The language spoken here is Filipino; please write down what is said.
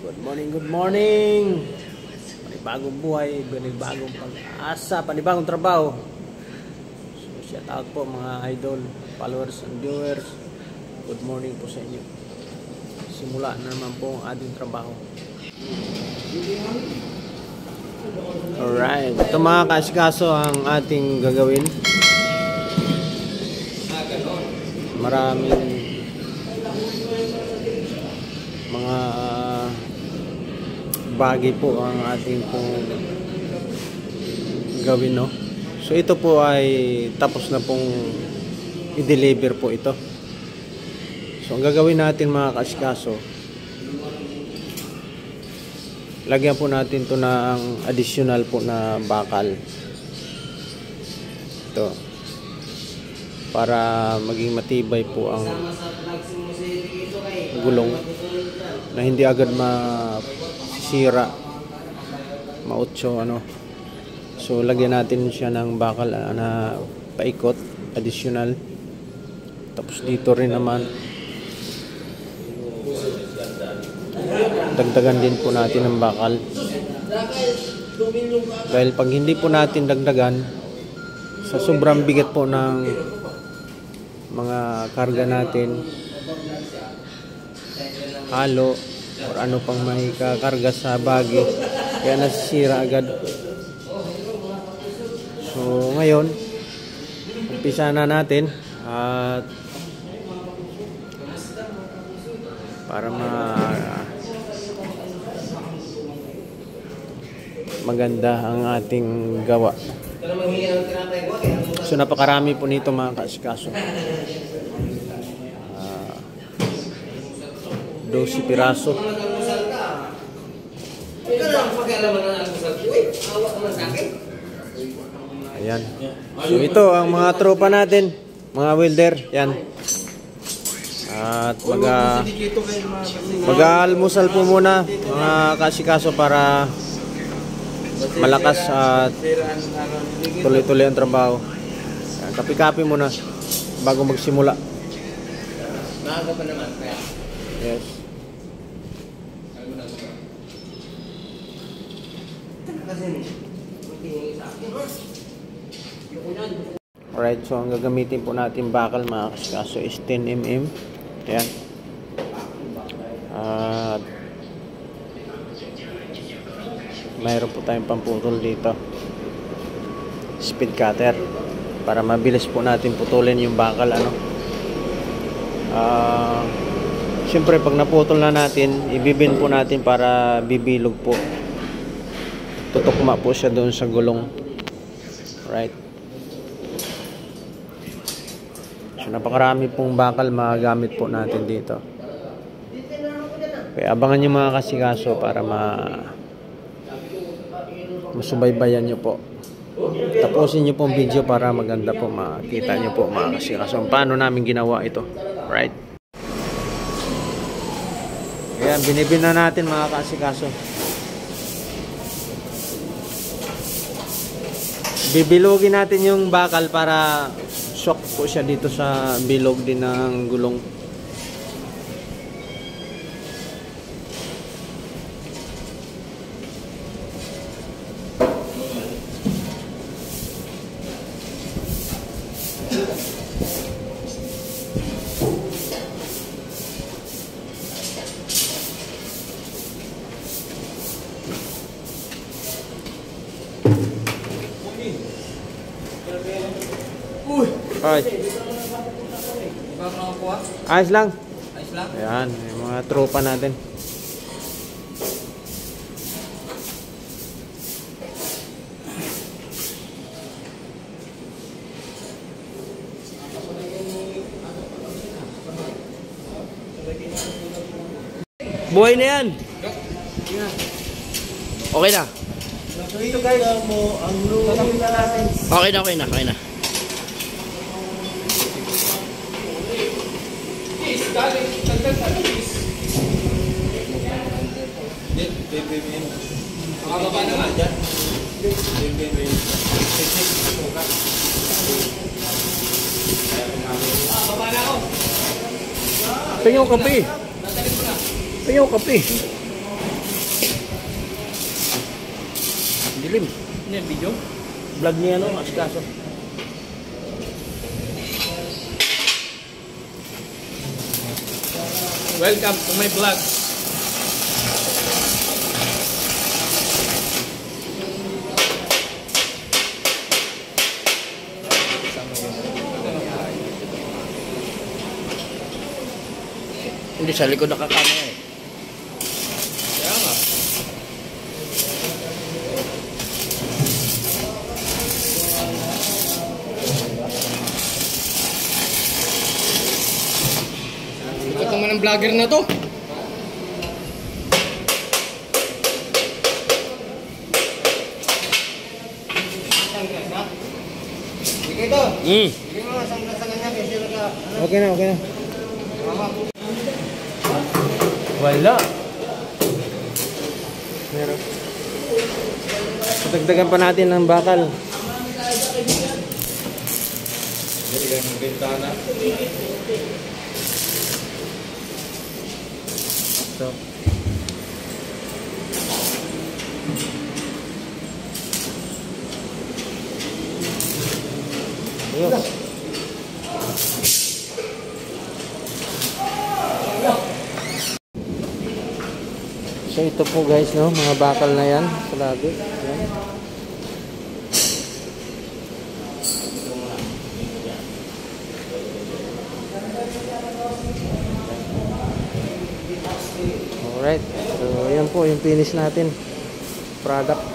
Good morning, good morning. Panibagong buhay, panibagong pag-asa, panibagong trabaho. So, shout out po mga idol, followers and viewers. Good morning po sa inyo. Simula na naman po ang ating trabaho. Alright, ito mga kaasikaso ang ating gagawin. Maraming mga bagay po ang ating pong gawin, no? So ito po ay tapos na pong i-deliver po ito. So ang gagawin natin mga kaasikaso, lagyan po natin to ng additional po na bakal ito para maging matibay po ang gulong na hindi agad masira, mautso ano. So lagyan natin siya ng bakal na paikot, additional. Tapos dito rin naman dagdagan din po natin ng bakal, dahil pag hindi po natin dagdagan sa sobrang bigat po ng mga karga natin, halo or ano pang may kakarga sa bagi, kaya nasisira agad. So ngayon umpisa na natin at para maganda ang ating gawa. So napakarami po nito mga kaasikaso. 12 piraso. Ayan. So ito ang mga tropa natin, mga welder. Yan. At mag-aalmusal po muna mga kaasikaso para malakas at tuloy-tuloy ang trabaho. Kapi-kapi muna bago magsimula. Maaga pa naman kaya. Yes. Alright, so ang gagamitin po natin bakal mga kaasikaso is 10mm. Ayan. At mayroon po tayong pamputol dito, speed cutter, para mabilis po natin putulin yung bakal ano. Siyempre pag naputol na natin, ibibin po natin para bibilog po, tutukma po siya doon sa gulong. Right. So napakarami pong bakal magagamit po natin dito, kaya abangan nyo mga kaasikaso para masubaybayan nyo po. Tapusin nyo pong video para maganda po makita nyo po mga kaasikaso paano namin ginawa ito. Right. Ayan, binibin na natin mga kaasikaso. Bibilogin natin yung bakal para shock po siya dito sa bilog din ng gulong. Ay. Ayos lang. Ayos lang. Ayan, yung mga tropa natin. Buhay na yan. Okay na. Ito guys, ang lulong natin. Okay na, okay na, okay na. Makababa naman dyan. Baba na ako. Tingnan ko kape. Tingnan ko kape. Muslim. Ano yung video? Vlog niya no, asikaso. Welcome to my vlog. Hindi sa likod nakakamera eh. Kaya nga. Sikat naman ang vlogger na to. Sige ito. Sige mo sa kanya kasi naka. Okay na, okay na. Wala. Meron. Dagdagan pa natin ng bakal. Dagdagan ng bintana. So. Ayos. So ito po guys, no, mga bakal na yan sa labi. Yan. Alright, so yan po yung finish natin product.